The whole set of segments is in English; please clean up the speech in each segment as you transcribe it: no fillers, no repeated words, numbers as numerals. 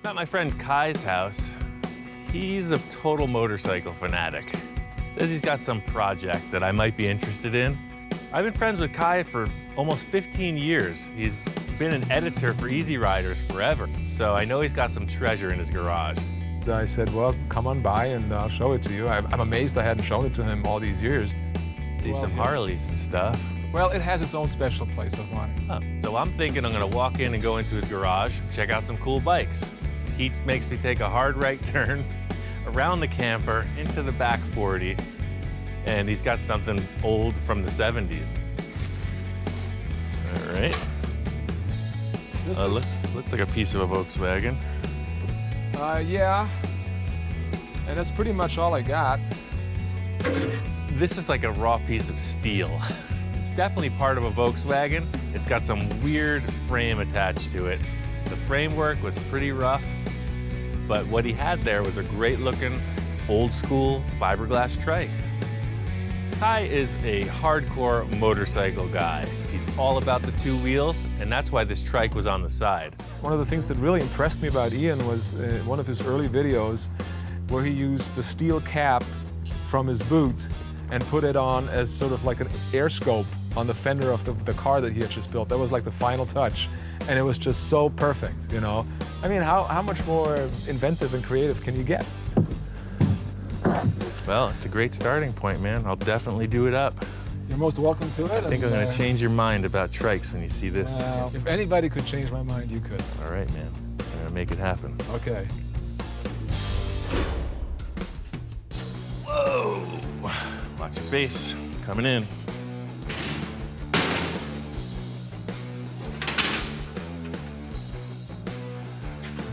I'm at my friend Kai's house. He's a total motorcycle fanatic. Says he's got some project that I might be interested in. I've been friends with Kai for almost 15 years. He's been an editor for Easy Riders forever, so I know he's got some treasure in his garage. I said, well, come on by and I'll show it to you. I'm amazed I hadn't shown it to him all these years. See some Harleys and stuff. Well, it has its own special place of mine. Huh. So I'm thinking I'm gonna walk in and go into his garage, check out some cool bikes. He makes me take a hard right turn around the camper into the back 40, and he's got something old from the 70s. All right. Looks like a piece of a Volkswagen. Yeah, and that's pretty much all I got. This is like a raw piece of steel. It's definitely part of a Volkswagen. It's got some weird frame attached to it. The framework was pretty rough, but what he had there was a great looking, old school fiberglass trike. Kai is a hardcore motorcycle guy. He's all about the two wheels, and that's why this trike was on the side. One of the things that really impressed me about Ian was one of his early videos where he used the steel cap from his boot and put it on as sort of like an air scope on the fender of the car that he had just built. That was like the final touch, and it was just so perfect, you know? I mean, how much more inventive and creative can you get? Well, it's a great starting point, man. I'll definitely do it up. You're most welcome to it. I think I'm gonna change your mind about trikes when you see this. If anybody could change my mind, you could. All right, man. I'm gonna make it happen. Okay. Whoa! Watch your face. Coming in.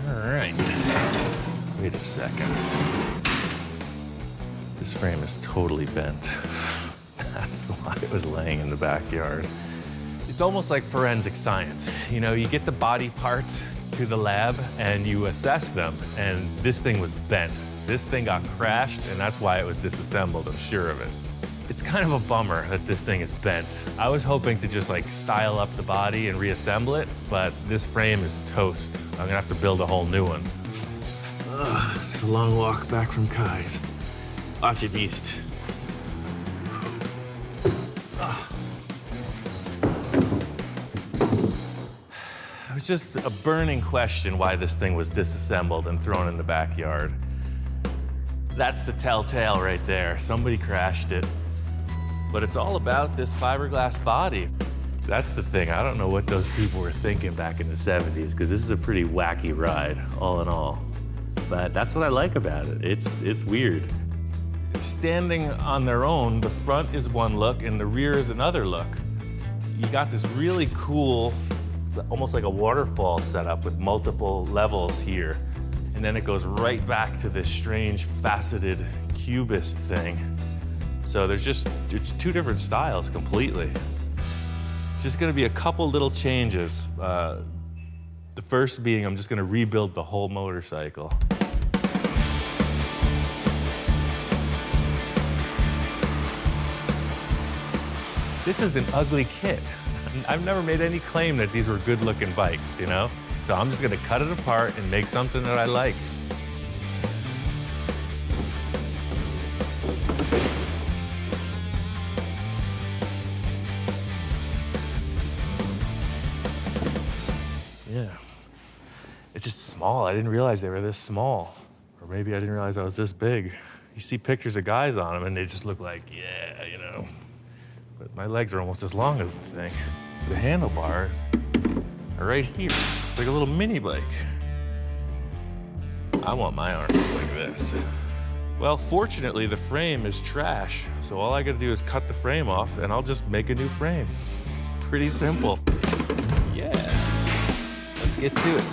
All right. Wait a second. This frame is totally bent. That's why it was laying in the backyard. It's almost like forensic science. You know, you get the body parts to the lab and you assess them, and this thing was bent. This thing got crashed, and that's why it was disassembled, I'm sure of it. It's kind of a bummer that this thing is bent. I was hoping to just like style up the body and reassemble it, but this frame is toast. I'm gonna have to build a whole new one. It's a long walk back from Kai's. Watch it, beast. It was just a burning question why this thing was disassembled and thrown in the backyard. That's the telltale right there. Somebody crashed it. But it's all about this fiberglass body. That's the thing. I don't know what those people were thinking back in the 70s, because this is a pretty wacky ride, all in all. But that's what I like about it. It's weird. Standing on their own, the front is one look and the rear is another look. You got this really cool, almost like a waterfall setup with multiple levels here. And then it goes right back to this strange faceted cubist thing. So it's two different styles completely. It's just gonna be a couple little changes. The first being I'm just gonna rebuild the whole motorcycle. This is an ugly kit. I've never made any claim that these were good-looking bikes, you know? So I'm just gonna cut it apart and make something that I like. Yeah. It's just small. I didn't realize they were this small. Or maybe I didn't realize I was this big. You see pictures of guys on them and they just look like, yeah, you know. But my legs are almost as long as the thing. So the handlebars are right here. It's like a little mini bike. I want my arms like this. Well, fortunately, the frame is trash. So all I gotta do is cut the frame off and I'll just make a new frame. Pretty simple. Yeah, let's get to it.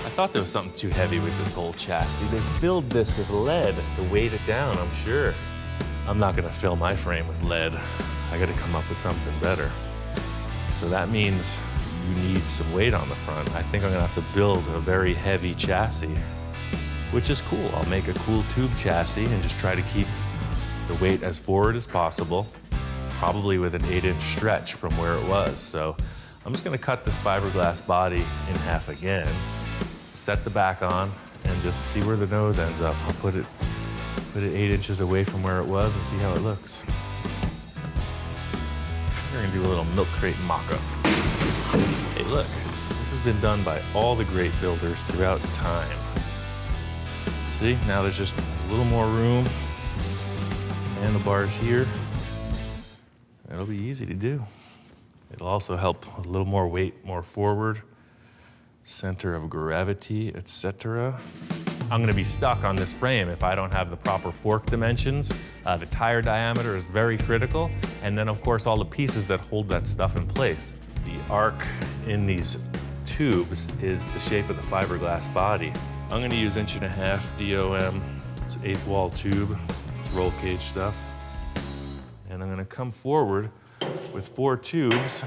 I thought there was something too heavy with this whole chassis. They filled this with lead to weight it down, I'm sure. I'm not gonna fill my frame with lead. I gotta come up with something better. So that means you need some weight on the front. I think I'm gonna have to build a very heavy chassis. which is cool. I'll make a cool tube chassis and just try to keep the weight as forward as possible, probably with an 8-inch stretch from where it was. So I'm just gonna cut this fiberglass body in half again, set the back on, and just see where the nose ends up. I'll put it 8 inches away from where it was and see how it looks. We're gonna do a little milk crate mock-up. Hey, look, this has been done by all the great builders throughout time. See, now there's a little more room. Handlebars here. It'll be easy to do. It'll also help a little more weight, more forward, center of gravity, etc. I'm gonna be stuck on this frame if I don't have the proper fork dimensions. The tire diameter is very critical, and then of course all the pieces that hold that stuff in place. The arc in these tubes is the shape of the fiberglass body. I'm gonna use 1.5 DOM, it's 1/8 wall tube, it's roll cage stuff. And I'm gonna come forward with 4 tubes,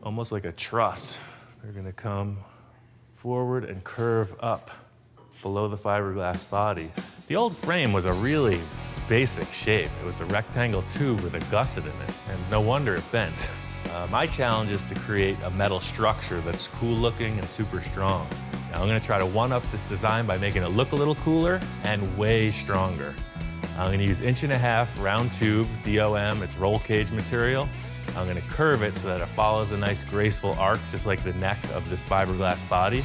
almost like a truss. They're gonna come forward and curve up below the fiberglass body. The old frame was a really basic shape. It was a rectangle tube with a gusset in it, and no wonder it bent. My challenge is to create a metal structure that's cool looking and super strong. Now I'm gonna try to one-up this design by making it look a little cooler and way stronger. I'm gonna use 1.5 round tube, DOM, it's roll cage material. I'm gonna curve it so that it follows a nice graceful arc, just like the neck of this fiberglass body.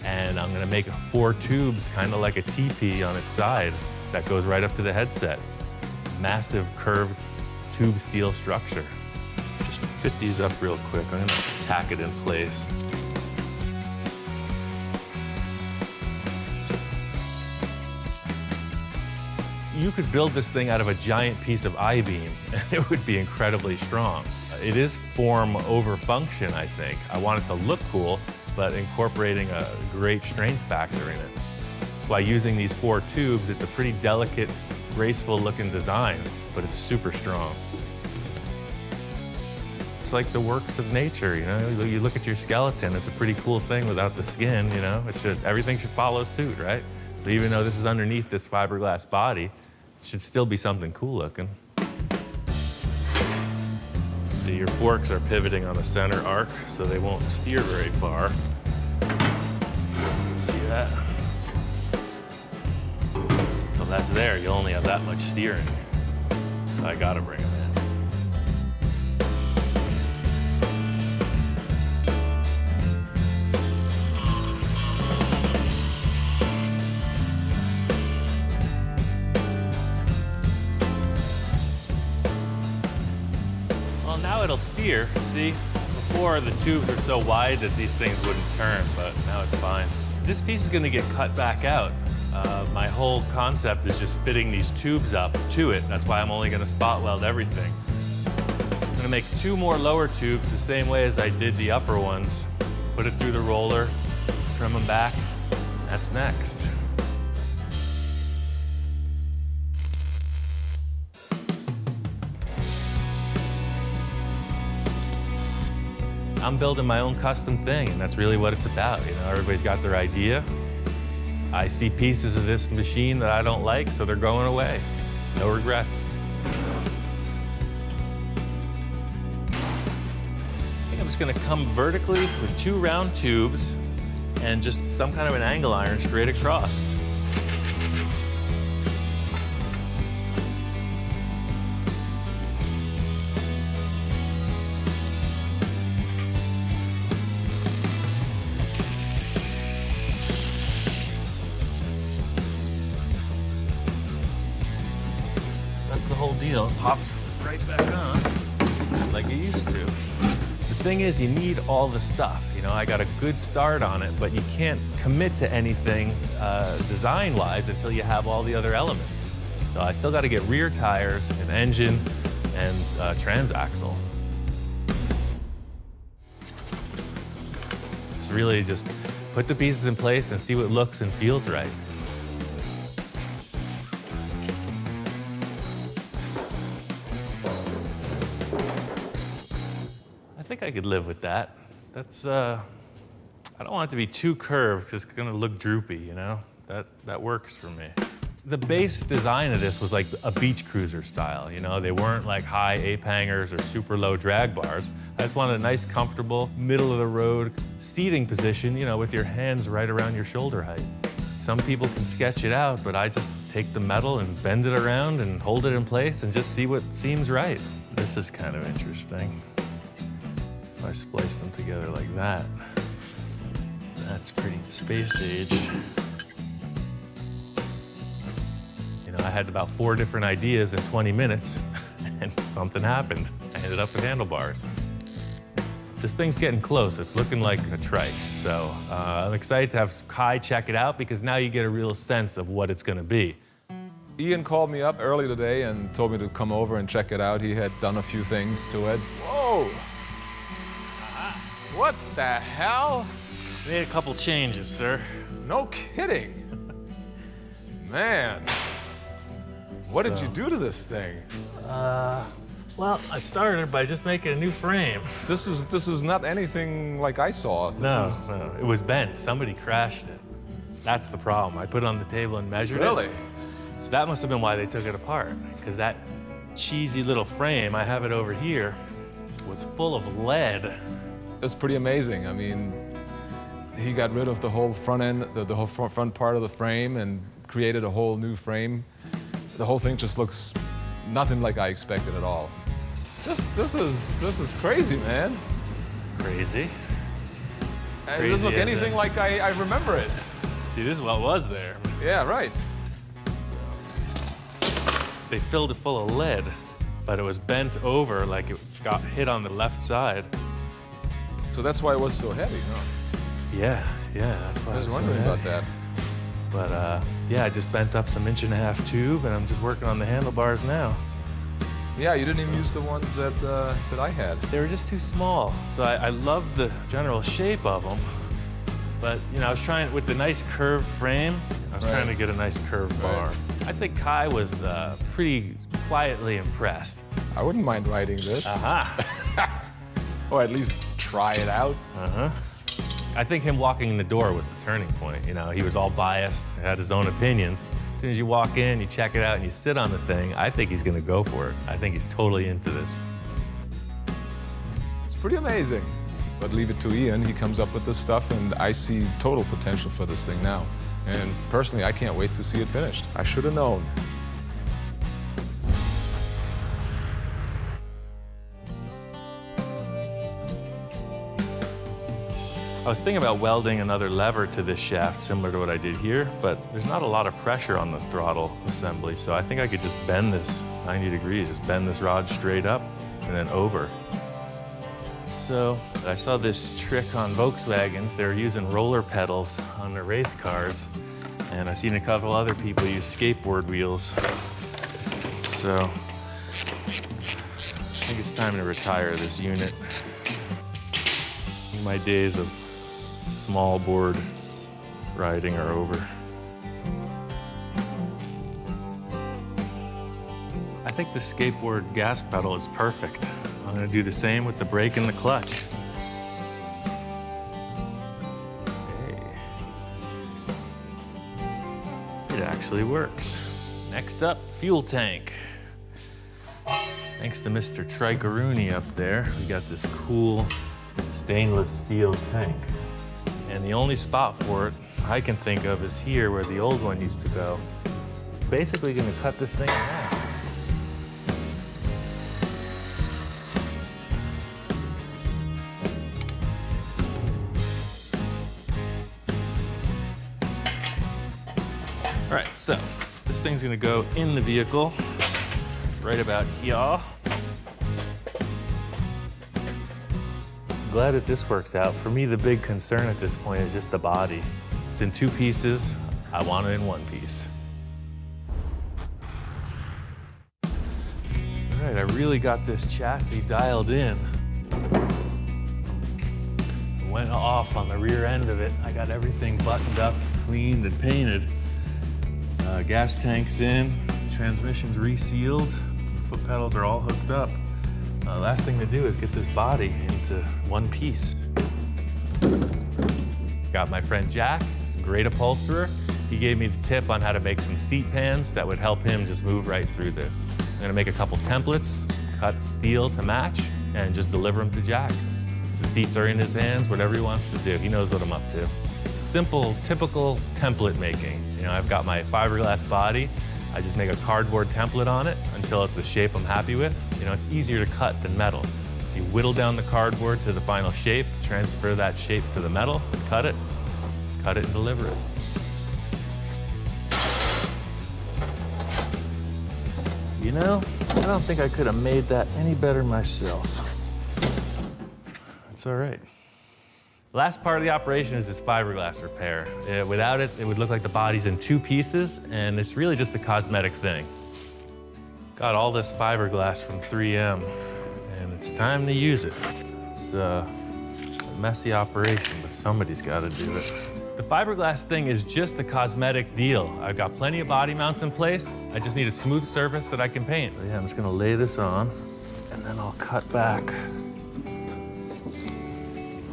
And I'm gonna make 4 tubes, kind of like a teepee on its side that goes right up to the headset. Massive curved tube steel structure. Just to fit these up real quick, I'm gonna tack it in place. You could build this thing out of a giant piece of I-beam, and it would be incredibly strong. It is form over function, I think. I want it to look cool, but incorporating a great strength factor in it. That's why using these 4 tubes, it's a pretty delicate, graceful looking design, but it's super strong. It's like the works of nature, you know? You look at your skeleton, it's a pretty cool thing without the skin, you know? Everything should follow suit, right? So even though this is underneath this fiberglass body, it should still be something cool looking. See, your forks are pivoting on the center arc, so they won't steer very far. See that? So that's there, you only have that much steering. So I gotta bring them in. Now it'll steer, see? Before the tubes are so wide that these things wouldn't turn, but now it's fine. This piece is gonna get cut back out. My whole concept is just fitting these tubes up to it. That's why I'm only gonna spot weld everything. I'm gonna make 2 more lower tubes the same way as I did the upper ones. Put it through the roller, trim them back. That's next. I'm building my own custom thing, and that's really what it's about. You know, everybody's got their idea. I see pieces of this machine that I don't like, so they're going away. No regrets. I think I'm just gonna come vertically with 2 round tubes and just some kind of an angle iron straight across. That's the whole deal. It pops right back on like it used to. The thing is, you need all the stuff. You know, I got a good start on it, but you can't commit to anything design-wise until you have all the other elements. So I still got to get rear tires, an engine, and transaxle. It's really just put the pieces in place and see what looks and feels right. I think I could live with that. That's I don't want it to be too curved because it's gonna look droopy, you know? That works for me. The base design of this was like a beach cruiser style, you know? They weren't like high ape hangers or super low drag bars. I just wanted a nice, comfortable, middle of the road seating position, you know, with your hands right around your shoulder height. Some people can sketch it out, but I just take the metal and bend it around and hold it in place and just see what seems right. This is kind of interesting. If I splice them together like that, that's pretty space age. I had about 4 different ideas in 20 minutes, and something happened. I ended up with handlebars. This thing's getting close. It's looking like a trike. So I'm excited to have Kai check it out because now you get a real sense of what it's gonna be. Ian called me up early today and told me to come over and check it out. He had done a few things to it. Whoa! What the hell? Made a couple changes, sir. No kidding. Man. What did you do to this thing? Well, I started by just making a new frame. This is not anything like I saw. No, it was bent. Somebody crashed it. That's the problem. I put it on the table and measured it. Really? So that must have been why they took it apart, because that cheesy little frame, I have it over here, was full of lead. It's pretty amazing. I mean, he got rid of the whole front end, the whole front part of the frame and created a whole new frame. The whole thing just looks nothing like I expected at all. This is crazy, man. Crazy? It doesn't look anything like I remember it. See, this is what was there. Yeah, right. They filled it full of lead, but it was bent over like it got hit on the left side. So that's why it was so heavy, huh? Yeah, that's why I was wondering about that. But yeah, I just bent up some 1.5-inch tube, and I'm just working on the handlebars now. Yeah, you didn't even use the ones that I had. They were just too small, so I loved the general shape of them. But you know, I was trying with the nice curved frame. I was trying to get a nice curved bar. I think Kai was pretty quietly impressed. I wouldn't mind writing this. Or at least try it out. I think him walking in the door was the turning point. You know, he was all biased, had his own opinions. As soon as you walk in, you check it out, and you sit on the thing, I think he's gonna go for it. I think he's totally into this. It's pretty amazing. But leave it to Ian, he comes up with this stuff, and I see total potential for this thing now. And personally, I can't wait to see it finished. I should have known. I was thinking about welding another lever to this shaft, similar to what I did here, but there's not a lot of pressure on the throttle assembly, so I think I could just bend this 90 degrees, just bend this rod straight up and then over. So I saw this trick on Volkswagens. They were using roller pedals on their race cars, and I've seen a couple other people use skateboard wheels. So I think it's time to retire this unit. My days of small board riding are over. I think the skateboard gas pedal is perfect. I'm gonna do the same with the brake and the clutch. Okay. It actually works. Next up, fuel tank. Thanks to Mr. Trike up there, we got this cool stainless steel tank. And the only spot for it I can think of is here where the old one used to go. Basically gonna cut this thing in half. All right, so this thing's gonna go in the vehicle right about here. Glad that this works out. For me, the big concern at this point is just the body. It's in 2 pieces. I want it in 1 piece. All right, I really got this chassis dialed in. It went off on the rear end of it. I got everything buttoned up, cleaned, and painted. Gas tank's in, the transmission's resealed, the foot pedals are all hooked up. Last thing to do is get this body into 1 piece. Got my friend Jack, he's a great upholsterer. He gave me the tip on how to make some seat pans that would help him just move right through this. I'm gonna make a couple templates, cut steel to match, and just deliver them to Jack. The seats are in his hands, whatever he wants to do. He knows what I'm up to. Simple, typical template making. You know, I've got my fiberglass body. I just make a cardboard template on it until it's the shape I'm happy with. You know, it's easier to cut than metal. So you whittle down the cardboard to the final shape, transfer that shape to the metal, cut it and deliver it. You know, I don't think I could have made that any better myself. It's all right. The last part of the operation is this fiberglass repair. Without it, it would look like the body's in two pieces, and it's really just a cosmetic thing. Got all this fiberglass from 3M, and it's time to use it. It's a messy operation, but somebody's got to do it. The fiberglass thing is just a cosmetic deal. I've got plenty of body mounts in place. I just need a smooth surface that I can paint. So yeah, I'm just gonna lay this on, and then I'll cut back.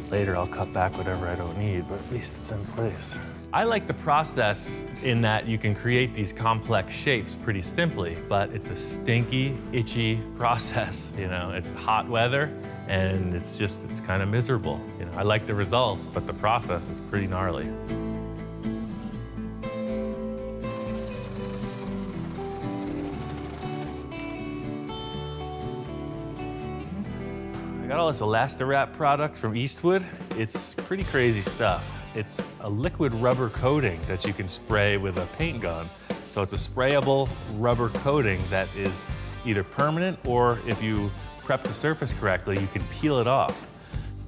Later, I'll cut back whatever I don't need, but at least it's in place. I like the process in that you can create these complex shapes pretty simply, but it's a stinky, itchy process. You know, it's hot weather, and it's kind of miserable. You know, I like the results, but the process is pretty gnarly. I got all this Elastirap product from Eastwood. It's pretty crazy stuff. It's a liquid rubber coating that you can spray with a paint gun. So it's a sprayable rubber coating that is either permanent, or if you prep the surface correctly, you can peel it off.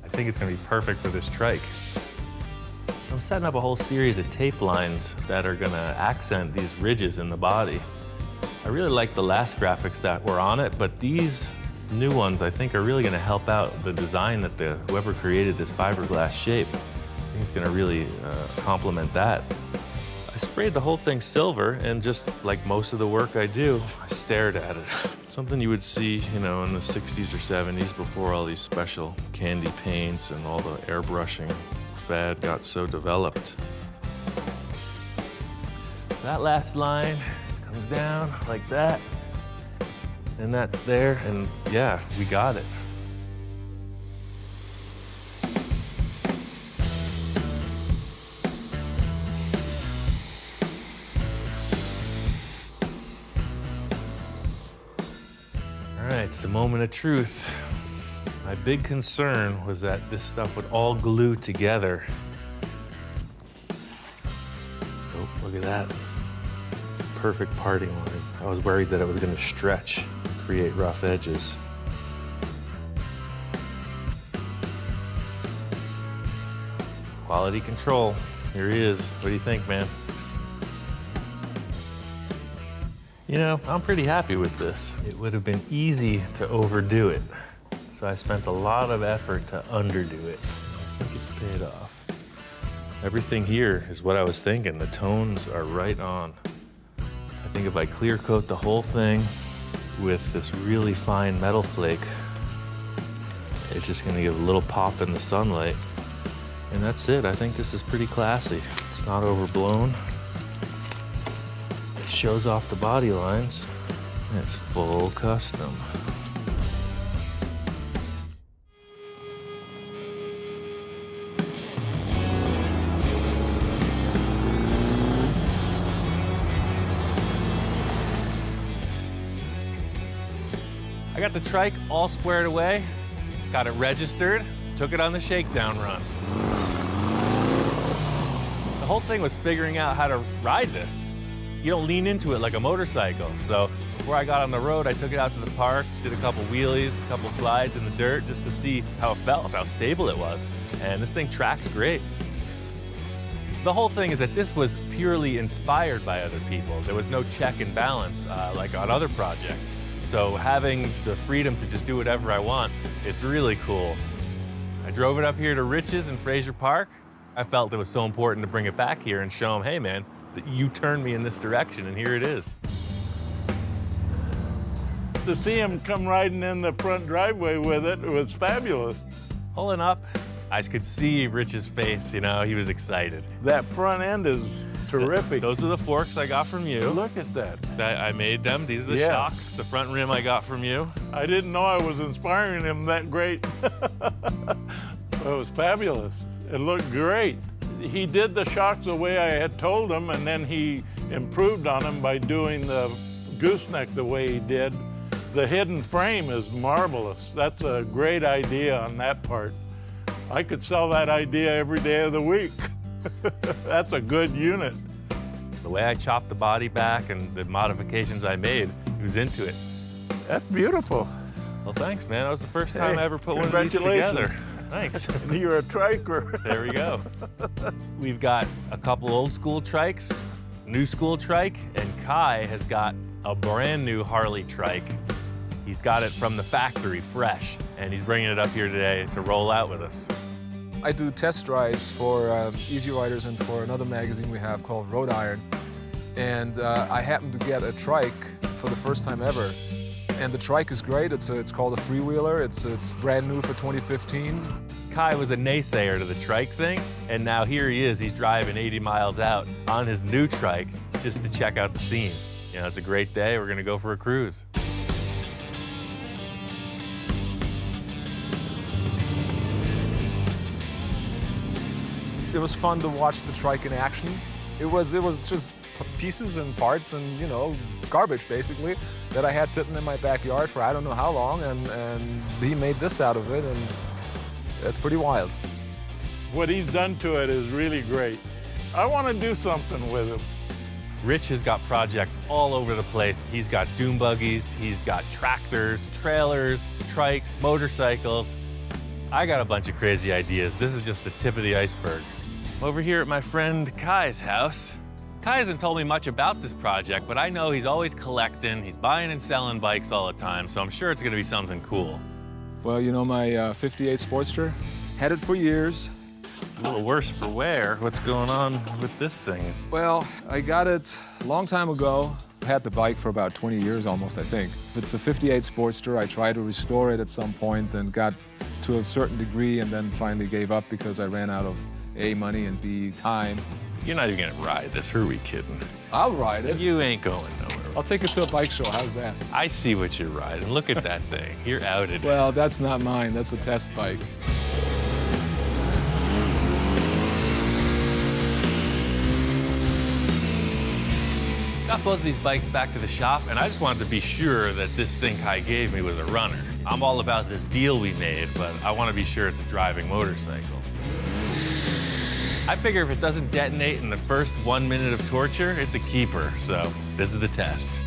I think it's gonna be perfect for this trike. I'm setting up a whole series of tape lines that are gonna accent these ridges in the body. I really like the last graphics that were on it, but these new ones I think are really gonna help out the design that whoever created this fiberglass shape. I think it's gonna really complement that. I sprayed the whole thing silver, and just like most of the work I do, I stared at it. Something you would see, you know, in the 60s or 70s before all these special candy paints and all the airbrushing fad got so developed. So that last line comes down like that, and that's there, and yeah, we got it. All right, it's the moment of truth. My big concern was that this stuff would all glue together. Oh, look at that. Perfect parting line. I was worried that it was gonna stretch, create rough edges. Quality control. Here he is. What do you think, man? You know, I'm pretty happy with this. It would have been easy to overdo it, so I spent a lot of effort to underdo it. I think it's paid off. Everything here is what I was thinking. The tones are right on. I think if I clear coat the whole thing with this really fine metal flake, it's just gonna give a little pop in the sunlight. And that's it. I think this is pretty classy. It's not overblown. It shows off the body lines. It's full custom. I got the trike all squared away, got it registered, took it on the shakedown run. The whole thing was figuring out how to ride this. You don't lean into it like a motorcycle. So before I got on the road, I took it out to the park, did a couple wheelies, a couple slides in the dirt just to see how it felt, how stable it was. And this thing tracks great. The whole thing is that this was purely inspired by other people. There was no check and balance like on other projects. So having the freedom to just do whatever I want, it's really cool. I drove it up here to Rich's in Fraser Park. I felt it was so important to bring it back here and show them, hey man, that you turned me in this direction, and here it is. To see him come riding in the front driveway with it was fabulous. Pulling up, I could see Rich's face, you know, he was excited. That front end is terrific. Those are the forks I got from you. Look at that. I made them. These are the Yeah. shocks. The front rim I got from you. I didn't know I was inspiring him that great. It was fabulous. It looked great. He did the shocks the way I had told him, and then he improved on them by doing the gooseneck the way he did. The hidden frame is marvelous. That's a great idea on that part. I could sell that idea every day of the week. That's a good unit. The way I chopped the body back and the modifications I made, he was into it. That's beautiful. Well, thanks, man. That was the first time Hey, I ever put one of these congratulations. together. Thanks. You're a triker. There we go. We've got a couple old school trikes, new school trike, and Kai has got a brand new Harley trike. He's got it from the factory fresh, and he's bringing it up here today to roll out with us. I do test rides for Easy Riders and for another magazine we have called Road Iron. And I happened to get a trike for the first time ever. And the trike is great. It's called a freewheeler. It's brand new for 2015. Kai was a naysayer to the trike thing, and now here he is. He's driving 80 miles out on his new trike just to check out the scene. You know, it's a great day. We're gonna go for a cruise. It was fun to watch the trike in action. It was just pieces and parts and, you know, garbage basically that I had sitting in my backyard for I don't know how long, and he made this out of it, and it's pretty wild. What he's done to it is really great. I want to do something with him. Rich has got projects all over the place. He's got dune buggies, he's got tractors, trailers, trikes, motorcycles. I got a bunch of crazy ideas. This is just the tip of the iceberg. Over here at my friend Kai's house. Kai hasn't told me much about this project, but I know he's always collecting. He's buying and selling bikes all the time, so I'm sure it's gonna be something cool. Well, you know my 58 Sportster? Had it for years. A little worse for wear. What's going on with this thing? Well, I got it a long time ago. Had the bike for about 20 years almost, I think. It's a 58 Sportster. I tried to restore it at some point and got to a certain degree and then finally gave up because I ran out of A, money, and B, time. You're not even gonna ride this, who are we kidding? I'll ride it. You ain't going nowhere. I'll take it to a bike show. How's that? I see what you're riding. Look at that thing. You're outed. Well, that's not mine. That's a test bike. Got both of these bikes back to the shop, and I just wanted to be sure that this thing Kai gave me was a runner. I'm all about this deal we made, but I want to be sure it's a driving motorcycle. I figure if it doesn't detonate in the first 1 minute of torture, it's a keeper, so this is the test.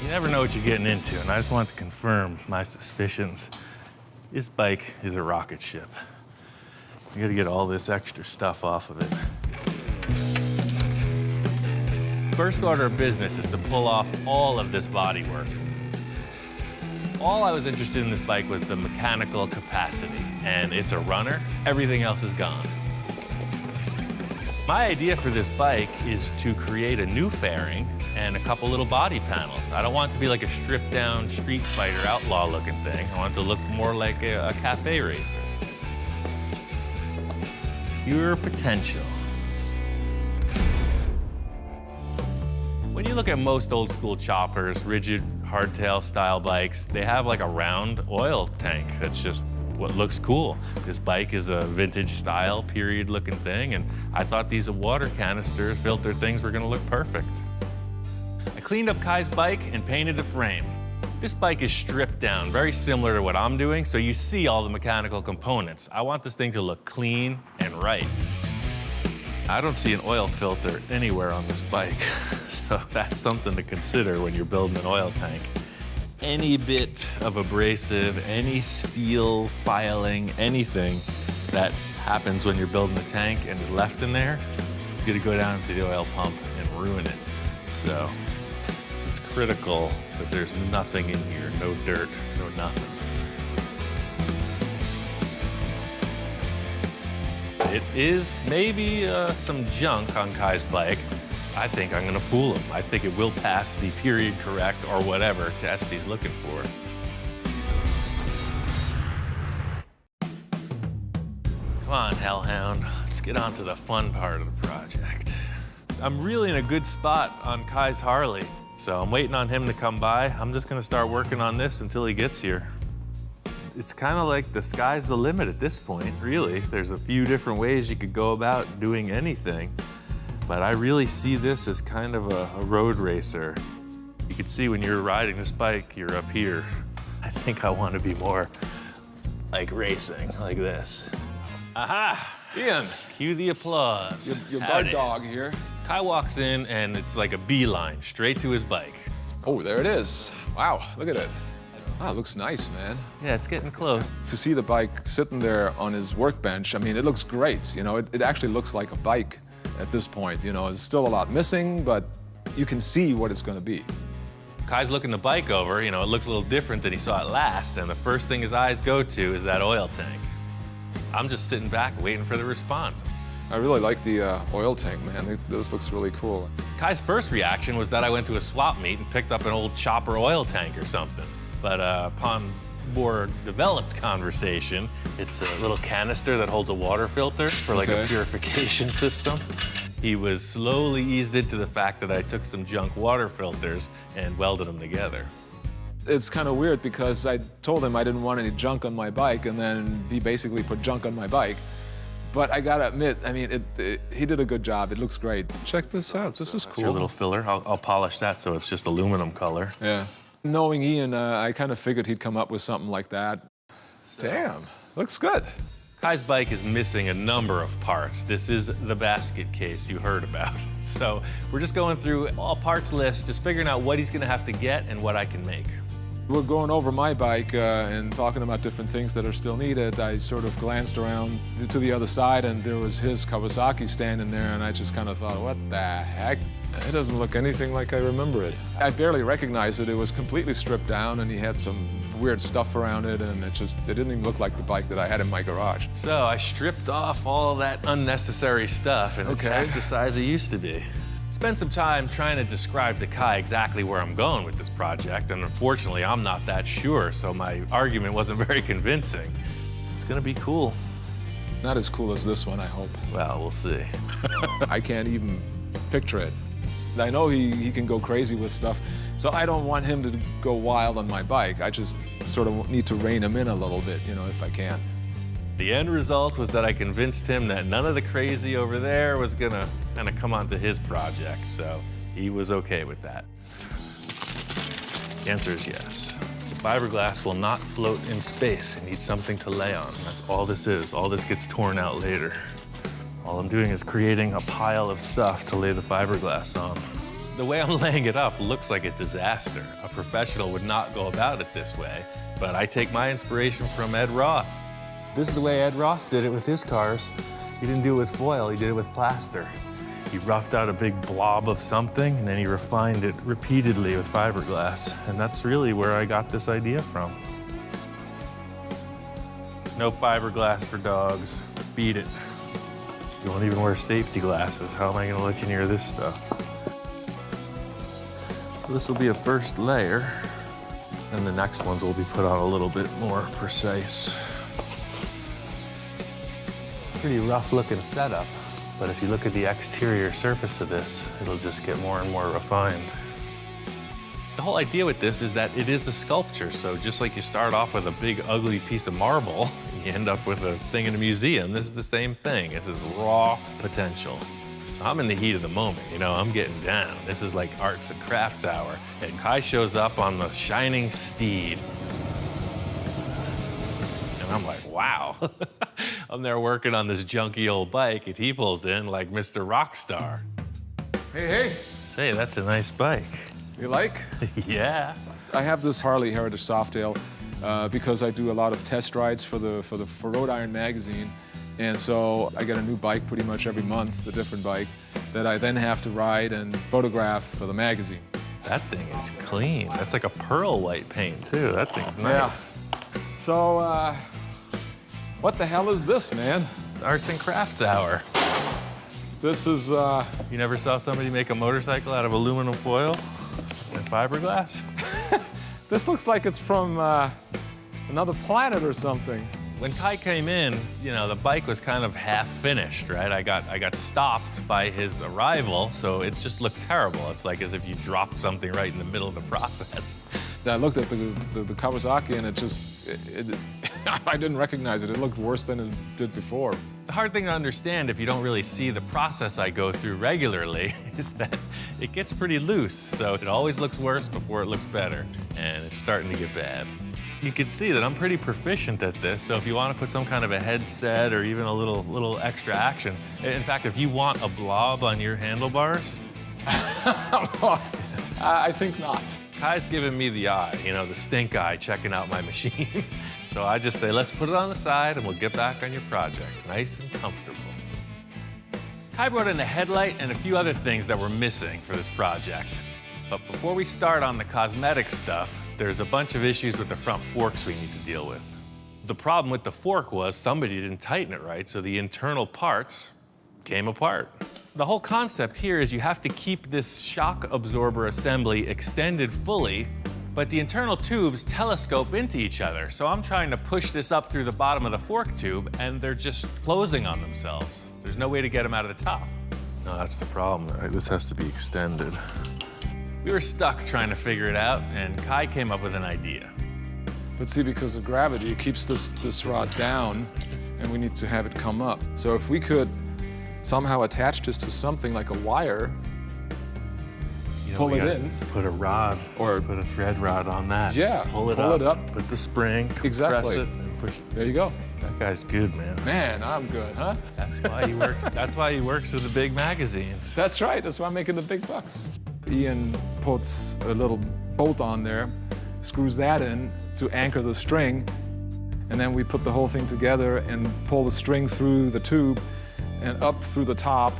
You never know what you're getting into, and I just wanted to confirm my suspicions. This bike is a rocket ship. You gotta get all this extra stuff off of it. First order of business is to pull off all of this bodywork. All I was interested in this bike was the mechanical capacity, and it's a runner. Everything else is gone. My idea for this bike is to create a new fairing and a couple little body panels. I don't want it to be like a stripped down Street Fighter outlaw looking thing. I want it to look more like a cafe racer. Pure potential. When you look at most old school choppers, rigid hardtail style bikes, they have like a round oil tank. That's just what looks cool. This bike is a vintage style, period looking thing, and I thought these water canister filter things were gonna look perfect. I cleaned up Kai's bike and painted the frame. This bike is stripped down, very similar to what I'm doing, so you see all the mechanical components. I want this thing to look clean and right. I don't see an oil filter anywhere on this bike, so that's something to consider when you're building an oil tank. Any bit of abrasive, any steel filing, anything that happens when you're building a tank and is left in there, it's gonna go down to the oil pump and ruin it. So it's critical that there's nothing in here, no dirt, no nothing. It is maybe some junk on Kai's bike. I think I'm gonna fool him. I think it will pass the period correct or whatever test he's looking for. Come on, Hellhound. Let's get on to the fun part of the project. I'm really in a good spot on Kai's Harley, so I'm waiting on him to come by. I'm just gonna start working on this until he gets here. It's kind of like the sky's the limit at this point, really. There's a few different ways you could go about doing anything, but I really see this as kind of a road racer. You can see when you're riding this bike, you're up here. I think I want to be more like racing, like this. Aha! Ian, Cue the applause. your guard Howdy. dog here. Kai walks in and it's like a beeline straight to his bike. Oh, there it is. Wow, look at it. Wow, it looks nice, man. Yeah, it's getting close. To see the bike sitting there on his workbench, I mean, it looks great. You know, it actually looks like a bike at this point. You know, there's still a lot missing, but you can see what it's gonna be. Kai's looking the bike over, you know, it looks a little different than he saw it last, and the first thing his eyes go to is that oil tank. I'm just sitting back waiting for the response. I really like the oil tank, man. This looks really cool. Kai's first reaction was that I went to a swap meet and picked up an old chopper oil tank or something. But upon more developed conversation, it's a little canister that holds a water filter for like a purification system. He was slowly eased into the fact that I took some junk water filters and welded them together. It's kind of weird because I told him I didn't want any junk on my bike, and then he basically put junk on my bike. But I gotta admit, I mean, he did a good job. It looks great. Check this out. This is That's cool. your little filler. I'll polish that so it's just aluminum color. Yeah. Knowing Ian, I kind of figured he'd come up with something like that. Damn, looks good. Kai's bike is missing a number of parts. This is the basket case you heard about. So we're just going through all parts list, just figuring out what he's gonna have to get and what I can make. We're going over my bike and talking about different things that are still needed. I sort of glanced around to the other side, and there was his Kawasaki standing there, and I just kind of thought, what the heck? It doesn't look anything like I remember it. I barely recognized it. It was completely stripped down, and he had some weird stuff around it, and it didn't even look like the bike that I had in my garage. So I stripped off all that unnecessary stuff, and it's half the size it used to be. Spent some time trying to describe to Kai exactly where I'm going with this project, and unfortunately, I'm not that sure, so my argument wasn't very convincing. It's gonna be cool. Not as cool as this one, I hope. Well, we'll see. I can't even picture it. I know he can go crazy with stuff, so I don't want him to go wild on my bike. I just sort of need to rein him in a little bit, you know, if I can. The end result was that I convinced him that none of the crazy over there was gonna kind of come onto his project, so he was okay with that. The answer is yes. The fiberglass will not float in space. It needs something to lay on. That's all this is. All this gets torn out later. All I'm doing is creating a pile of stuff to lay the fiberglass on. The way I'm laying it up looks like a disaster. A professional would not go about it this way, but I take my inspiration from Ed Roth. This is the way Ed Roth did it with his cars. He didn't do it with foil, he did it with plaster. He roughed out a big blob of something, and then he refined it repeatedly with fiberglass. And that's really where I got this idea from. No fiberglass for dogs. Beat it. You won't even wear safety glasses. How am I gonna let you near this stuff? So this will be a first layer, and the next ones will be put on a little bit more precise. It's a pretty rough looking setup, but if you look at the exterior surface of this, it'll just get more and more refined. The whole idea with this is that it is a sculpture, so just like you start off with a big ugly piece of marble, you end up with a thing in a museum. This is the same thing. This is raw potential. So I'm in the heat of the moment, you know, I'm getting down. This is like arts and crafts hour. And Kai shows up on the shining steed. And I'm like, wow. I'm there working on this junky old bike, and he pulls in like Mr. Rockstar. Hey, hey. Say, that's a nice bike. You like? Yeah. I have this Harley Heritage Softail because I do a lot of test rides for Rhode Iron magazine. And so I get a new bike pretty much every month, a different bike, that I then have to ride and photograph for the magazine. That thing is clean. That's like a pearl white paint, too. That thing's nice. Yeah. So, what the hell is this, man? It's arts and crafts hour. This is, You never saw somebody make a motorcycle out of aluminum foil and fiberglass? this looks like it's from another planet or something. When Kai came in, you know, the bike was kind of half finished, right? I got stopped by his arrival, so it just looked terrible. It's like as if you dropped something right in the middle of the process. I looked at the Kawasaki and I didn't recognize it. It looked worse than it did before. The hard thing to understand if you don't really see the process I go through regularly is that it gets pretty loose, so it always looks worse before it looks better, and it's starting to get bad. You can see that I'm pretty proficient at this, so if you want to put some kind of a headset or even a little extra action, in fact, if you want a blob on your handlebars, I think not. Kai's giving me the eye, you know, the stink eye, checking out my machine. So I just say, let's put it on the side and we'll get back on your project, nice and comfortable. Kai brought in a headlight and a few other things that were missing for this project. But before we start on the cosmetic stuff, there's a bunch of issues with the front forks we need to deal with. The problem with the fork was somebody didn't tighten it right, so the internal parts came apart. The whole concept here is you have to keep this shock absorber assembly extended fully, but the internal tubes telescope into each other. So I'm trying to push this up through the bottom of the fork tube, and they're just closing on themselves. There's no way to get them out of the top. No, that's the problem. This has to be extended. We were stuck trying to figure it out, and Kai came up with an idea. But see, because of gravity, it keeps this rod down, and we need to have it come up. So if we could somehow attach this to something like a wire, You know, pull we it gotta in. Put a rod or put a thread rod on that. Yeah, pull it pull up. it up. Put the spring, Exactly. press it, and push it. There you go. That guy's good, man. Man, I'm good, huh? That's why he works. That's why he works with the big magazines. That's right, that's why I'm making the big bucks. Ian puts a little bolt on there, screws that in to anchor the string, and then we put the whole thing together and pull the string through the tube and up through the top.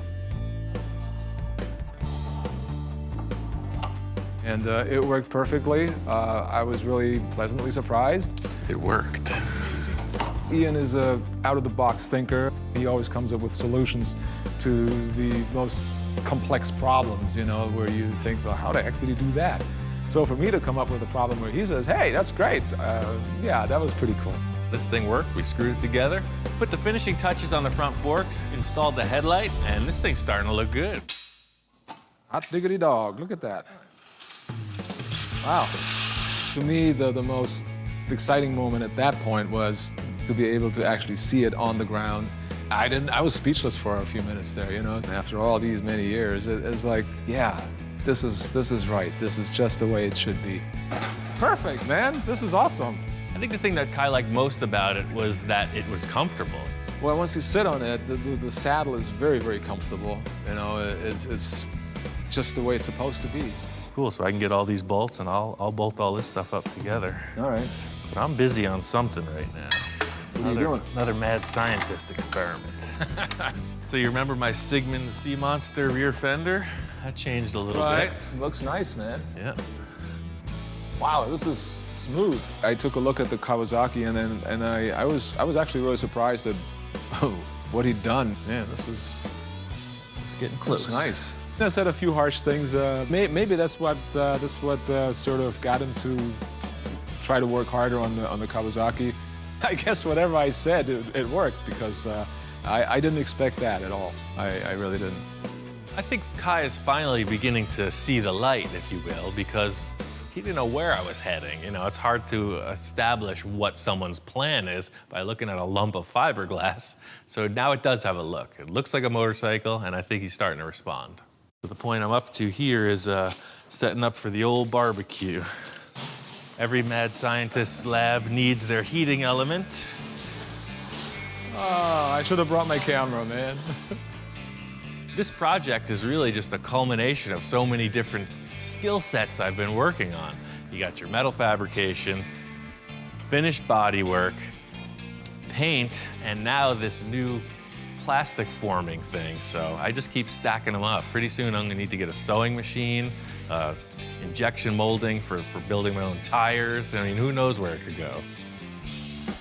And it worked perfectly. I was really pleasantly surprised. It worked. Amazing. Ian is a out-of-the-box thinker. He always comes up with solutions to the most complex problems, you know, where you think, well, how the heck did he do that? So for me to come up with a problem where he says, hey, that's great, yeah, that was pretty cool. This thing worked. We screwed it together, put the finishing touches on the front forks, installed the headlight, and this thing's starting to look good. Hot diggity dog, look at that. Wow. To me, the most exciting moment at that point was to be able to actually see it on the ground. I was speechless for a few minutes there, you know. After all these many years, it's like, yeah, this is right. This is just the way it should be. Perfect, man. This is awesome. I think the thing that Kai liked most about it was that it was comfortable. Well, once you sit on it, the saddle is very, very comfortable. You know, it's just the way it's supposed to be. Cool, so I can get all these bolts and I'll bolt all this stuff up together. All right. But I'm busy on something right now. What are you doing? Another mad scientist experiment. So you remember my Sigmund Sea Monster rear fender? That changed a little bit. Looks nice, man. Yeah. Wow, this is smooth. I took a look at the Kawasaki and I was actually really surprised at what he'd done. Man, it's getting close. Looks nice. I said a few harsh things. Maybe that's what sort of got him to try to work harder on the Kawasaki. I guess whatever I said, it worked because I didn't expect that at all. I really didn't. I think Kai is finally beginning to see the light, if you will, because he didn't know where I was heading. You know, it's hard to establish what someone's plan is by looking at a lump of fiberglass. So now it does have a look. It looks like a motorcycle, and I think he's starting to respond. So the point I'm up to here is setting up for the old barbecue. Every mad scientist's lab needs their heating element. Oh, I should have brought my camera, man. This project is really just a culmination of so many different skill sets I've been working on. You got your metal fabrication, finished bodywork, paint, and now this new plastic forming thing. So I just keep stacking them up. Pretty soon I'm gonna need to get a sewing machine, injection molding for building my own tires. I mean, who knows where it could go.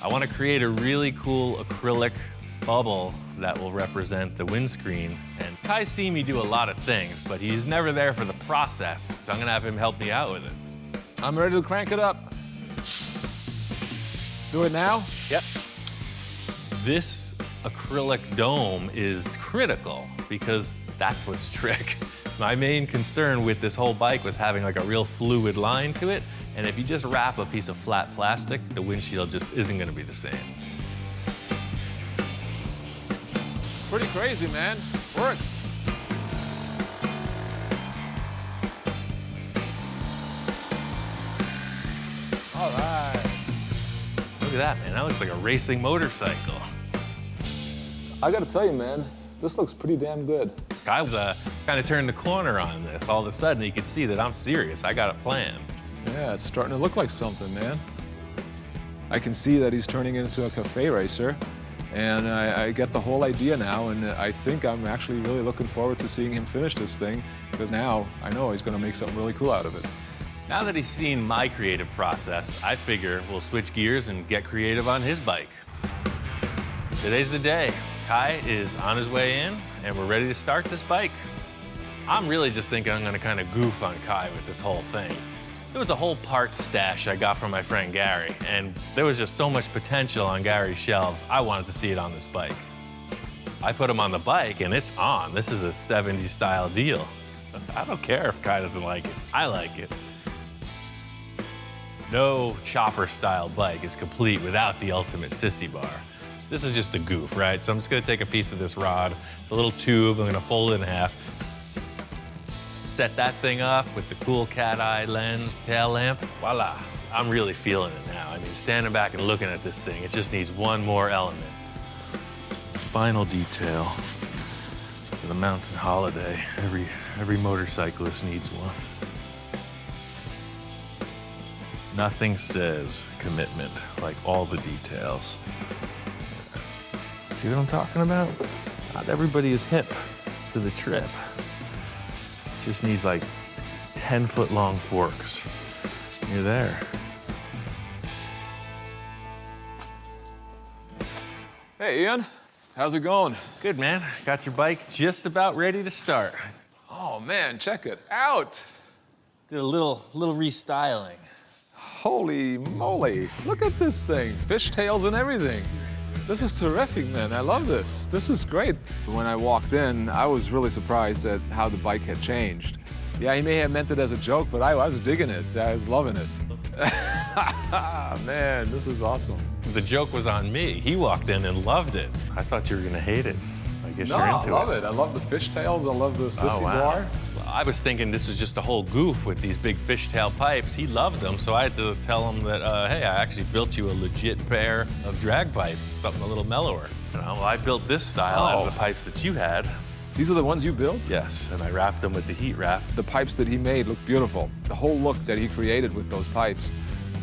I want to create a really cool acrylic bubble that will represent the windscreen. And Kai's seen me do a lot of things, but he's never there for the process. So I'm gonna have him help me out with it. I'm ready to crank it up. Do it now? Yep. This acrylic dome is critical because that's what's trick. My main concern with this whole bike was having like a real fluid line to it, and if you just wrap a piece of flat plastic, the windshield just isn't gonna be the same. It's pretty crazy, man. Works. All right. Look at that, man. That looks like a racing motorcycle. I gotta tell you, man, this looks pretty damn good. I was kind of turned the corner on this. All of a sudden, you could see that I'm serious. I got a plan. Yeah, it's starting to look like something, man. I can see that he's turning it into a cafe racer, and I get the whole idea now, and I think I'm actually really looking forward to seeing him finish this thing, because now I know he's gonna make something really cool out of it. Now that he's seen my creative process, I figure we'll switch gears and get creative on his bike. Today's the day. Kai is on his way in, and we're ready to start this bike. I'm really just thinking I'm gonna kind of goof on Kai with this whole thing. There was a whole parts stash I got from my friend Gary, and there was just so much potential on Gary's shelves, I wanted to see it on this bike. I put him on the bike, and it's on. This is a 70s style deal. I don't care if Kai doesn't like it. I like it. No chopper style bike is complete without the ultimate sissy bar. This is just a goof, right? So I'm just gonna take a piece of this rod. It's a little tube, I'm gonna fold it in half. Set that thing up with the cool cat eye lens, tail lamp, voila. I'm really feeling it now. I mean, standing back and looking at this thing, it just needs one more element. Final detail for the mountain holiday. Every motorcyclist needs one. Nothing says commitment like all the details. See what I'm talking about? Not everybody is hip to the trip. Just needs like 10-foot long forks. You're there. Hey, Ian, how's it going? Good, man. Got your bike just about ready to start. Oh man, check it out. Did a little restyling. Holy moly, look at this thing. Fishtails and everything. This is terrific, man. I love this. This is great. When I walked in, I was really surprised at how the bike had changed. Yeah, he may have meant it as a joke, but I was digging it. I was loving it. Man, this is awesome. The joke was on me. He walked in and loved it. I thought you were gonna hate it. I guess you're into it. I love it. I love the fishtails. I love the sissy bar. Well, I was thinking this was just a whole goof with these big fishtail pipes. He loved them, so I had to tell him that, hey, I actually built you a legit pair of drag pipes, something a little mellower. You know, well, I built this style out of the pipes that you had. These are the ones you built? Yes, and I wrapped them with the heat wrap. The pipes that he made look beautiful. The whole look that he created with those pipes,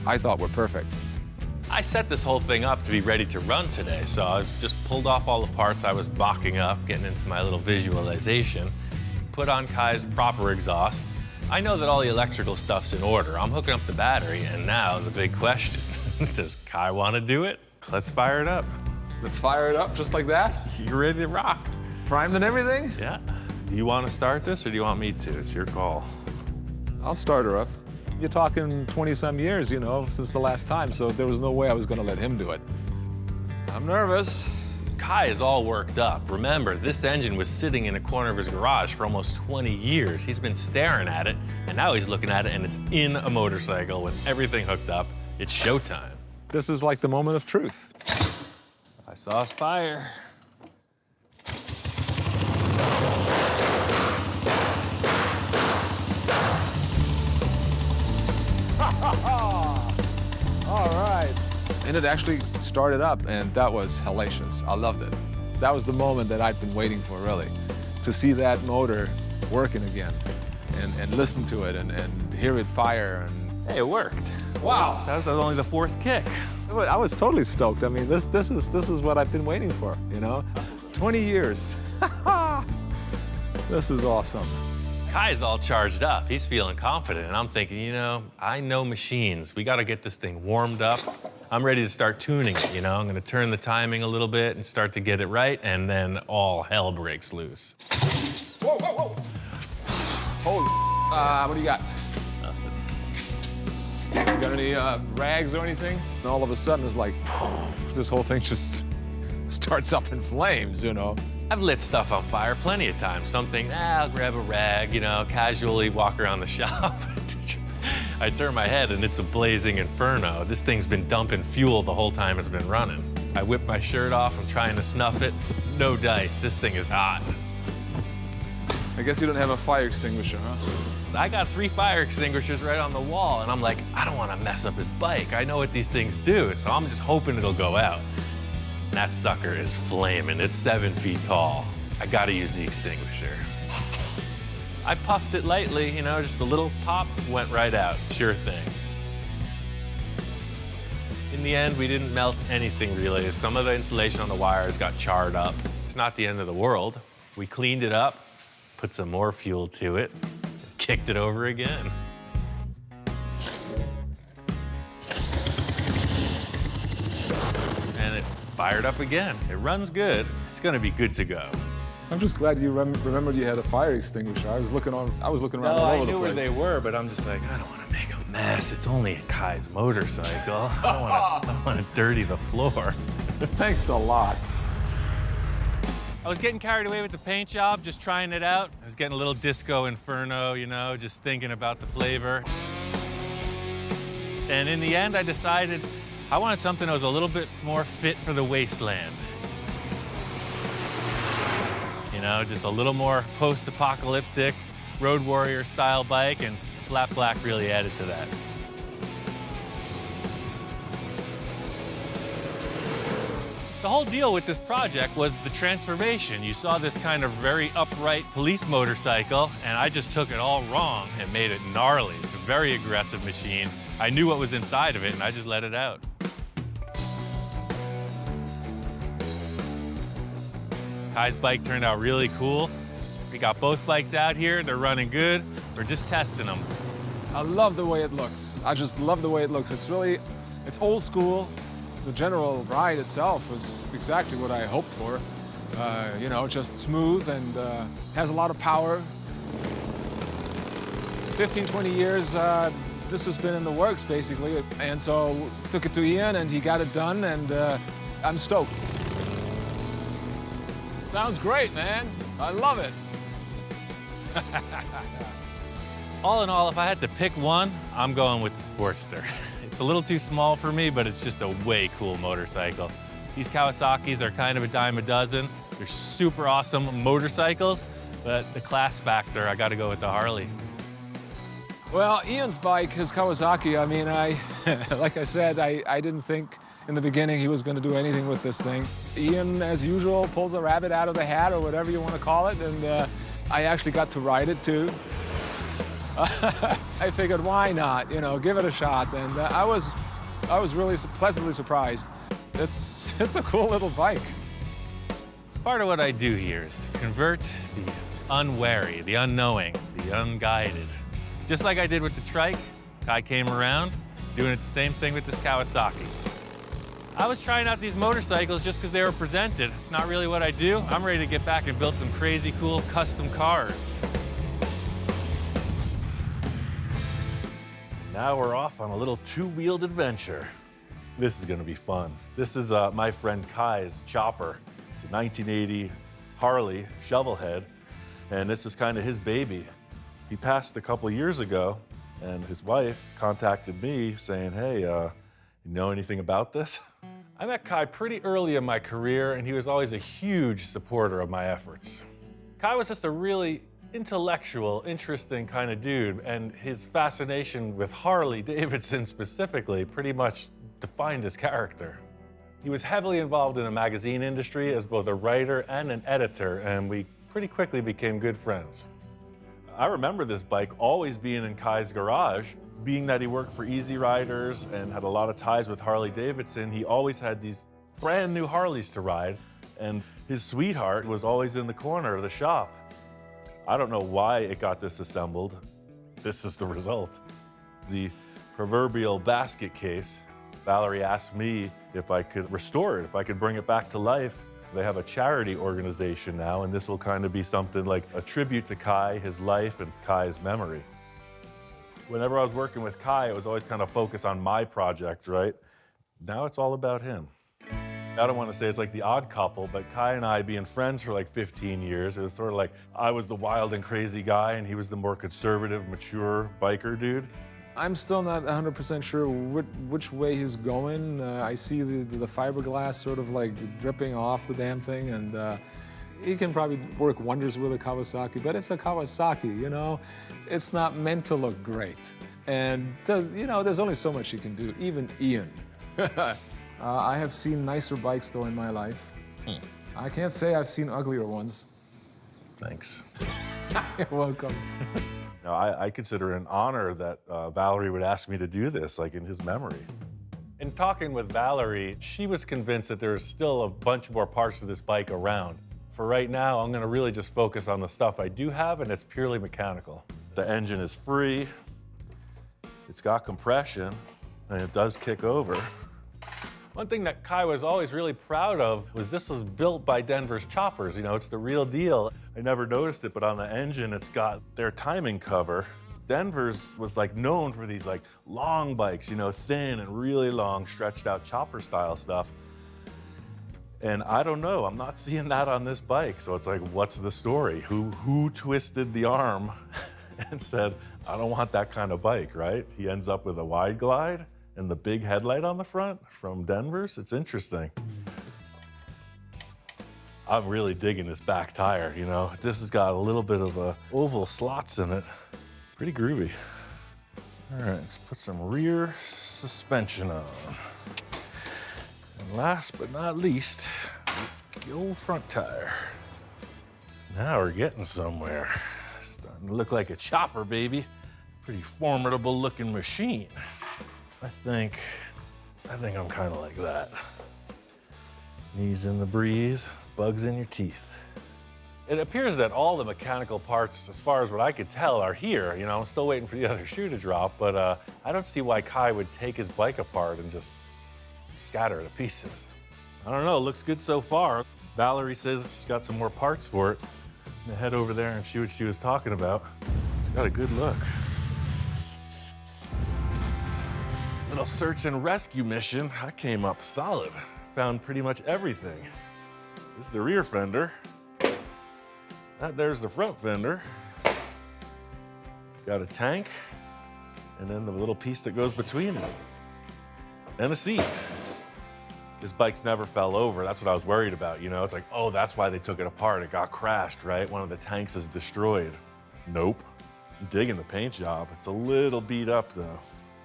I thought were perfect. I set this whole thing up to be ready to run today, so I just pulled off all the parts I was mocking up, getting into my little visualization, put on Kai's proper exhaust. I know that all the electrical stuff's in order. I'm hooking up the battery, and now the big question, does Kai want to do it? Let's fire it up. Let's fire it up just like that? You ready to rock? Primed and everything? Yeah. Do you want to start this, or do you want me to? It's your call. I'll start her up. You're talking 20-some years, you know, since the last time, so there was no way I was going to let him do it. I'm nervous. Kai is all worked up. Remember, this engine was sitting in a corner of his garage for almost 20 years. He's been staring at it, and now he's looking at it, and it's in a motorcycle with everything hooked up. It's showtime. This is like the moment of truth. I saw us fire. All right. And it actually started up, and that was hellacious. I loved it. That was the moment that I'd been waiting for, really, to see that motor working again and listen to it and hear it fire. And Hey, it worked. wow, That was only the fourth kick. I was totally stoked. I mean, this is what I've been waiting for, you know? 20 years. This is awesome. Kai's all charged up. He's feeling confident, and I'm thinking, you know, I know machines. We got to get this thing warmed up. I'm ready to start tuning it, you know? I'm going to turn the timing a little bit and start to get it right, and then all hell breaks loose. Whoa, whoa, whoa. Holy, what do you got? Nothing. You got any rags or anything? And all of a sudden, it's like, this whole thing just starts up in flames, you know. I've lit stuff on fire plenty of times. Something, I'll grab a rag, you know, casually walk around the shop. I turn my head and it's a blazing inferno. This thing's been dumping fuel the whole time it's been running. I whip my shirt off, I'm trying to snuff it. No dice, this thing is hot. I guess you don't have a fire extinguisher, huh? I got 3 fire extinguishers right on the wall, and I'm like, I don't want to mess up his bike. I know what these things do, so I'm just hoping it'll go out. And that sucker is flaming. It's 7 feet tall. I gotta use the extinguisher. I puffed it lightly, you know, just a little pop, went right out. Sure thing. In the end, we didn't melt anything really. Some of the insulation on the wires got charred up. It's not the end of the world. We cleaned it up, put some more fuel to it, kicked it over again. And it fired up again. It runs good. It's gonna be good to go. I'm just glad you remembered you had a fire extinguisher. I was looking around all over the place. I knew where they were, but I'm just like, I don't want to make a mess. It's only Kai's motorcycle. I don't want to dirty the floor. Thanks a lot. I was getting carried away with the paint job, just trying it out. I was getting a little disco inferno, you know, just thinking about the flavor. And in the end, I decided I wanted something that was a little bit more fit for the wasteland. You know, just a little more post-apocalyptic, road warrior style bike, and flat black really added to that. The whole deal with this project was the transformation. You saw this kind of very upright police motorcycle, and I just took it all wrong and made it gnarly, a very aggressive machine. I knew what was inside of it, and I just let it out. Kai's bike turned out really cool. We got both bikes out here. They're running good. We're just testing them. I love the way it looks. I just love the way it looks. It's old school. The general ride itself was exactly what I hoped for. You know, just smooth and has a lot of power. 15, 20 years, this has been in the works, basically. And so took it to Ian, and he got it done, and I'm stoked. Sounds great, man. I love it. All in all, if I had to pick one, I'm going with the Sportster. It's a little too small for me, but it's just a way cool motorcycle. These Kawasaki's are kind of a dime a dozen. They're super awesome motorcycles, but the class factor, I gotta go with the Harley. Well, Ian's bike, his Kawasaki, I mean, like I said, I didn't think in the beginning he was going to do anything with this thing. Ian, as usual, pulls a rabbit out of the hat, or whatever you want to call it, and I actually got to ride it too. I figured, why not? You know, give it a shot, and I was really pleasantly surprised. It's a cool little bike. It's part of what I do here is to convert the unwary, the unknowing, the unguided. Just like I did with the Trike, Kai came around, doing it the same thing with this Kawasaki. I was trying out these motorcycles just because they were presented. It's not really what I do. I'm ready to get back and build some crazy cool custom cars. Now we're off on a little two-wheeled adventure. This is gonna be fun. This is my friend Kai's chopper. It's a 1980 Harley shovelhead, and this is kind of his baby. He passed a couple years ago, and his wife contacted me saying, hey, you know anything about this? I met Kai pretty early in my career, and he was always a huge supporter of my efforts. Kai was just a really intellectual, interesting kind of dude, and his fascination with Harley Davidson specifically pretty much defined his character. He was heavily involved in the magazine industry as both a writer and an editor, and we pretty quickly became good friends. I remember this bike always being in Kai's garage. Being that he worked for Easy Riders and had a lot of ties with Harley Davidson, he always had these brand new Harleys to ride, and his sweetheart was always in the corner of the shop. I don't know why it got disassembled. This is the result. The proverbial basket case. Valerie asked me if I could restore it, if I could bring it back to life. They have a charity organization now, and this will kind of be something like a tribute to Kai, his life, and Kai's memory. Whenever I was working with Kai, it was always kind of focused on my project, right? Now it's all about him. I don't want to say it's like The Odd Couple, but Kai and I being friends for like 15 years, it was sort of like I was the wild and crazy guy and he was the more conservative, mature biker dude. I'm still not 100% sure which way he's going. I see the fiberglass sort of like dripping off the damn thing, and he can probably work wonders with a Kawasaki, but it's a Kawasaki, you know? It's not meant to look great. And you know, there's only so much he can do, even Ian. I have seen nicer bikes though in my life. I can't say I've seen uglier ones. Thanks. You're welcome. No, I consider it an honor that Valerie would ask me to do this, like in his memory. In talking with Valerie, she was convinced that there's still a bunch more parts of this bike around. For right now, I'm gonna really just focus on the stuff I do have, and it's purely mechanical. The engine is free, it's got compression, and it does kick over. One thing that Kai was always really proud of was this was built by Denver's choppers. You know, it's the real deal. I never noticed it, but on the engine, it's got their timing cover. Denver's was like known for these like long bikes, you know, thin and really long, stretched out chopper style stuff. And I don't know, I'm not seeing that on this bike. So it's like, what's the story? Who twisted the arm and said, I don't want that kind of bike, right? He ends up with a wide glide and the big headlight on the front from Denver's. It's interesting. I'm really digging this back tire, you know. This has got a little bit of oval slots in it. Pretty groovy. All right, let's put some rear suspension on. And last but not least, the old front tire. Now we're getting somewhere. Starting to look like a chopper, baby. Pretty formidable looking machine. I think I'm kind of like that. Knees in the breeze, bugs in your teeth. It appears that all the mechanical parts, as far as what I could tell, are here. You know, I'm still waiting for the other shoe to drop, but I don't see why Kai would take his bike apart and just scatter it to pieces. I don't know, it looks good so far. Valerie says she's got some more parts for it. I'm gonna head over there and see what she was talking about. It's got a good look. Little search and rescue mission. I came up solid. Found pretty much everything. This is the rear fender. There's the front fender. Got a tank, and then the little piece that goes between them. And a seat. This bike's never fell over. That's what I was worried about, you know? It's like, oh, that's why they took it apart. It got crashed, right? One of the tanks is destroyed. Nope. I'm digging the paint job. It's a little beat up, though.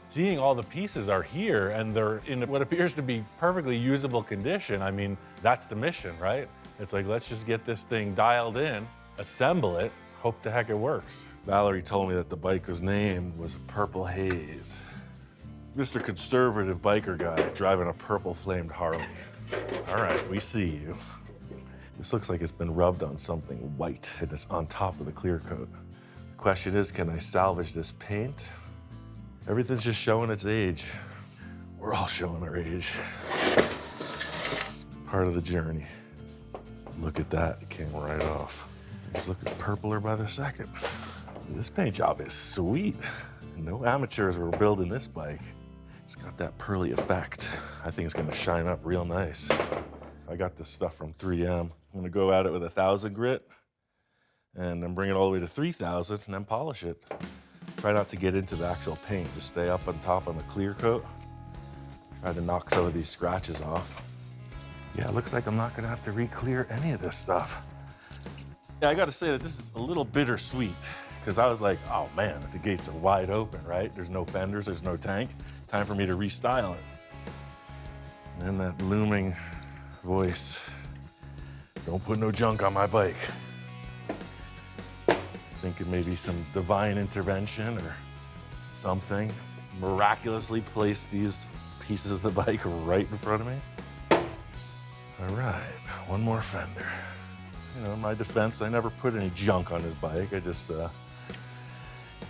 Seeing all the pieces are here and they're in what appears to be perfectly usable condition, I mean, that's the mission, right? It's like, let's just get this thing dialed in, assemble it, hope the heck it works. Valerie told me that the biker's name was Purple Haze. Mr. Conservative biker guy driving a purple flamed Harley. All right, we see you. This looks like it's been rubbed on something white and it's on top of the clear coat. The question is, can I salvage this paint? Everything's just showing its age. We're all showing our age. It's part of the journey. Look at that, it came right off. It's looking purpler by the second. This paint job is sweet. No amateurs were building this bike. It's got that pearly effect. I think it's gonna shine up real nice. I got this stuff from 3M. I'm gonna go at it with 1,000 grit and then bring it all the way to 3,000 and then polish it. Try not to get into the actual paint. Just stay up on top on the clear coat. Try to knock some of these scratches off. Yeah, it looks like I'm not gonna have to re-clear any of this stuff. Yeah, I gotta say that this is a little bittersweet because I was like, oh man, the gates are wide open, right? There's no fenders, there's no tank. Time for me to restyle it. And then that looming voice, don't put no junk on my bike. Thinking maybe some divine intervention or something miraculously placed these pieces of the bike right in front of me. All right, one more fender. You know, in my defense, I never put any junk on his bike. I just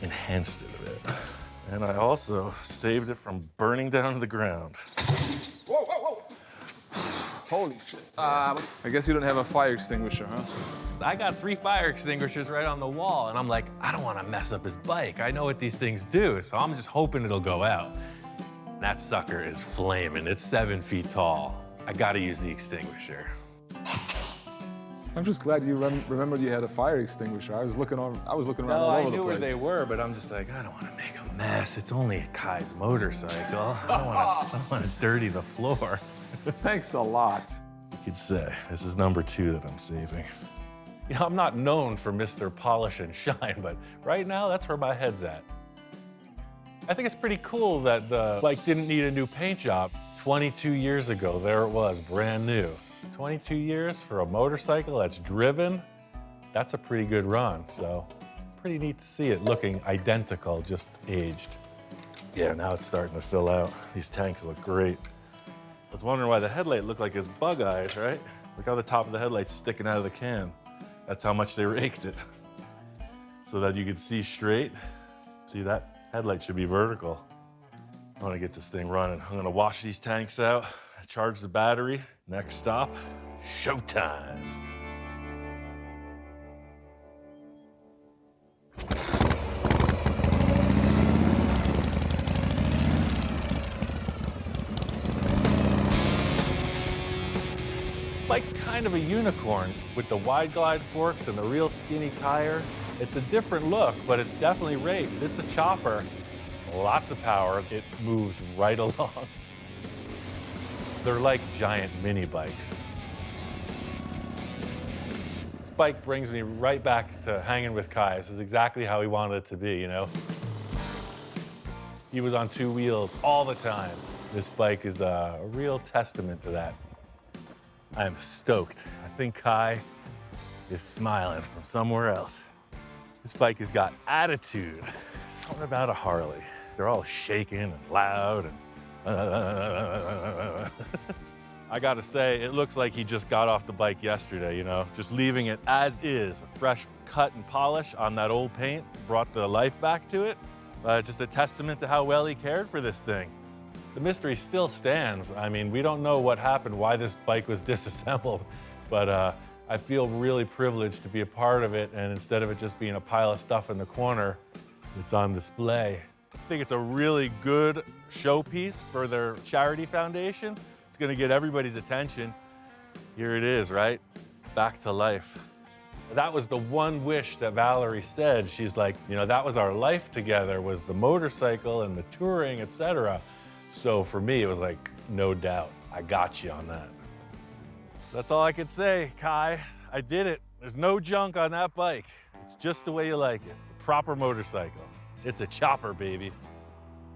enhanced it a bit. And I also saved it from burning down to the ground. Whoa, whoa, whoa! Holy shit. I guess you don't have a fire extinguisher, huh? I got 3 fire extinguishers right on the wall, and I'm like, I don't want to mess up his bike. I know what these things do, so I'm just hoping it'll go out. That sucker is flaming. It's 7 feet tall. I gotta use the extinguisher. I'm just glad you remembered you had a fire extinguisher. I was looking around all over the place. No, I knew where they were, but I'm just like, I don't want to make a mess. It's only Kai's motorcycle. I don't want to dirty the floor. Thanks a lot. You could say, this is number 2 that I'm saving. You know, I'm not known for Mr. Polish and Shine, but right now, that's where my head's at. I think it's pretty cool that the bike didn't need a new paint job. 22 years ago, there it was, brand new. 22 years for a motorcycle that's driven, that's a pretty good run. So pretty neat to see it looking identical, just aged. Yeah, now it's starting to fill out. These tanks look great. I was wondering why the headlight looked like his bug eyes, right? Look how the top of the headlight's sticking out of the can. That's how much they raked it. So that you could see straight. See, that headlight should be vertical. I want to get this thing running. I'm gonna wash these tanks out, charge the battery. Next stop, showtime. Bike's kind of a unicorn with the wide glide forks and the real skinny tire. It's a different look, but it's definitely raped. It's a chopper, lots of power. It moves right along. They're like giant mini bikes. This bike brings me right back to hanging with Kai. This is exactly how he wanted it to be, you know? He was on 2 wheels all the time. This bike is a real testament to that. I am stoked. I think Kai is smiling from somewhere else. This bike has got attitude. Something about a Harley. They're all shaking and loud and I gotta say, it looks like he just got off the bike yesterday, you know? Just leaving it as is. A fresh cut and polish on that old paint brought the life back to it. It's just a testament to how well he cared for this thing. The mystery still stands. I mean, we don't know what happened, why this bike was disassembled, but I feel really privileged to be a part of it, and instead of it just being a pile of stuff in the corner, it's on display. I think it's a really good showpiece for their charity foundation. It's gonna get everybody's attention. Here it is, right? Back to life. That was the one wish that Valerie said. She's like, you know, that was our life together, was the motorcycle and the touring, etc. So for me, it was like, no doubt, I got you on that. That's all I could say, Kai. I did it. There's no junk on that bike. It's just the way you like it. It's a proper motorcycle. It's a chopper, baby.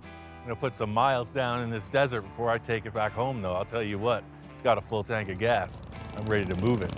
I'm gonna put some miles down in this desert before I take it back home, though. I'll tell you what, it's got a full tank of gas. I'm ready to move it.